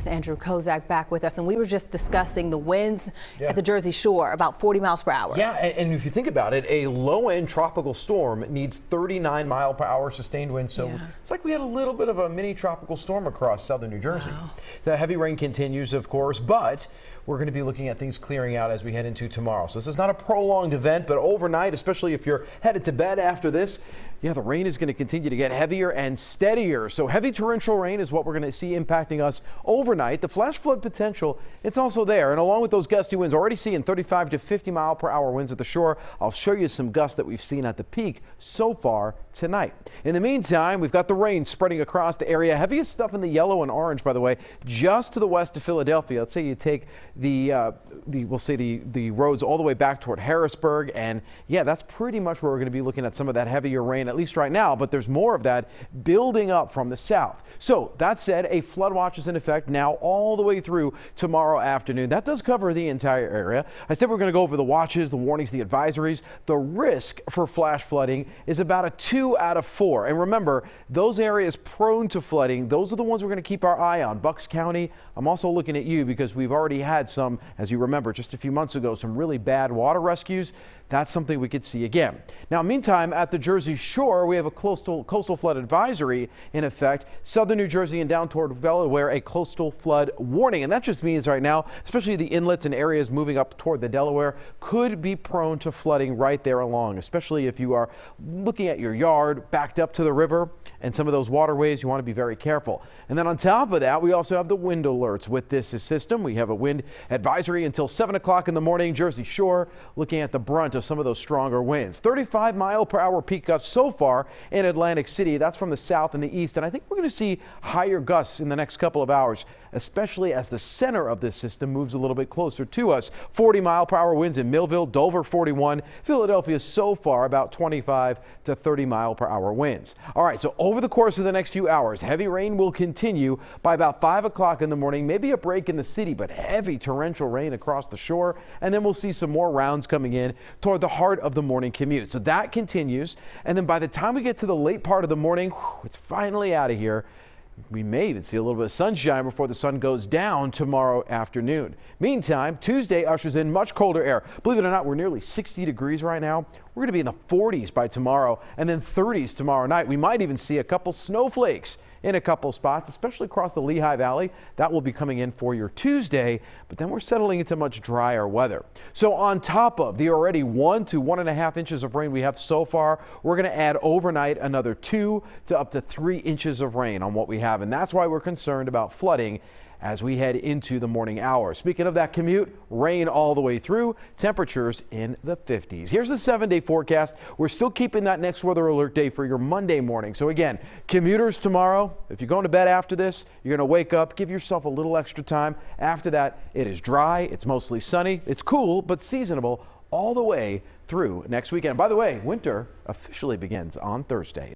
Andrew Kozak back with us, and we were just discussing the winds at the Jersey Shore, about 40 miles per hour. Yeah, and if you think about it, a low-end tropical storm needs 39-mile-per-hour sustained winds, so it's like we had a little bit of a mini tropical storm across southern New Jersey. Wow. The heavy rain continues, of course, but we're going to be looking at things clearing out as we head into tomorrow. So this is not a prolonged event, but overnight, especially if you're headed to bed after this, yeah, the rain is going to continue to get heavier and steadier. So heavy torrential rain is what we're going to see impacting us overnight. The flash flood potential, it's also there. And along with those gusty winds, already seeing 35 to 50 mile per hour winds at the shore. I'll show you some gusts that we've seen at the peak so far tonight. In the meantime, we've got the rain spreading across the area. Heaviest stuff in the yellow and orange, by the way, just to the west of Philadelphia. Let's say you take the roads all the way back toward Harrisburg, and yeah, that's pretty much where we're going to be looking at some of that heavier rain, at least right now, but there's more of that building up from the south. So that said, a flood watch is in effect now all the way through tomorrow afternoon. That does cover the entire area. I said we're going to go over the watches, the warnings, the advisories. The risk for flash flooding is about a 2 out of 4. And remember, those areas prone to flooding, those are the ones we're going to keep our eye on. Bucks County, I'm also looking at you because we've already had some, as you remember, just a few months ago, some really bad water rescues. That's something we could see again. Now, meantime, at the Jersey Shore, we have a coastal flood advisory in effect. Southern New Jersey and down toward Delaware, a coastal flood warning. And that just means right now, especially the inlets and areas moving up toward the Delaware, could be prone to flooding right there along, especially if you are looking at your yard backed up to the river and some of those waterways. You want to be very careful. And then on top of that, we also have the wind alerts with this system. We have a wind advisory until 7 o'clock in the morning. Jersey Shore looking at the brunt of some of those stronger winds. 35-mile-per-hour peak gusts so far in Atlantic City. That's from the south and the east. And I think we're going to see higher gusts in the next couple of hours, especially as the center of this system moves a little bit closer to us. 40-mile-per-hour winds in Millville, Dover 41, Philadelphia so far about 25 to 30-mile-per-hour winds. All right, so over the course of the next few hours, heavy rain will continue by about 5 o'clock in the morning. Maybe a break in the city, but heavy torrential rain across the shore. And then we'll see some more rounds coming in toward the heart of the morning commute. So that continues. And then by the time we get to the late part of the morning, it's finally out of here. We may even see a little bit of sunshine before the sun goes down tomorrow afternoon. Meantime, Tuesday ushers in much colder air. Believe it or not, we're nearly 60 degrees right now. We're going to be in the 40s by tomorrow and then 30s tomorrow night. We might even see a couple snowflakes in a couple spots, especially across the Lehigh Valley. That will be coming in for your Tuesday, but then we're settling into much drier weather. So on top of the already 1 to 1.5 inches of rain we have so far, we're going to add overnight another 2 to up to 3 inches of rain on what we have, and that's why we're concerned about flooding as we head into the morning hours. Speaking of that commute, rain all the way through, temperatures in the 50s. Here's the 7-day forecast. We're still keeping that next weather alert day for your Monday morning. So again, commuters tomorrow, if you're going to bed after this, you're going to wake up, give yourself a little extra time. After that, it is dry, it's mostly sunny, it's cool, but seasonable all the way through next weekend. By the way, winter officially begins on Thursday.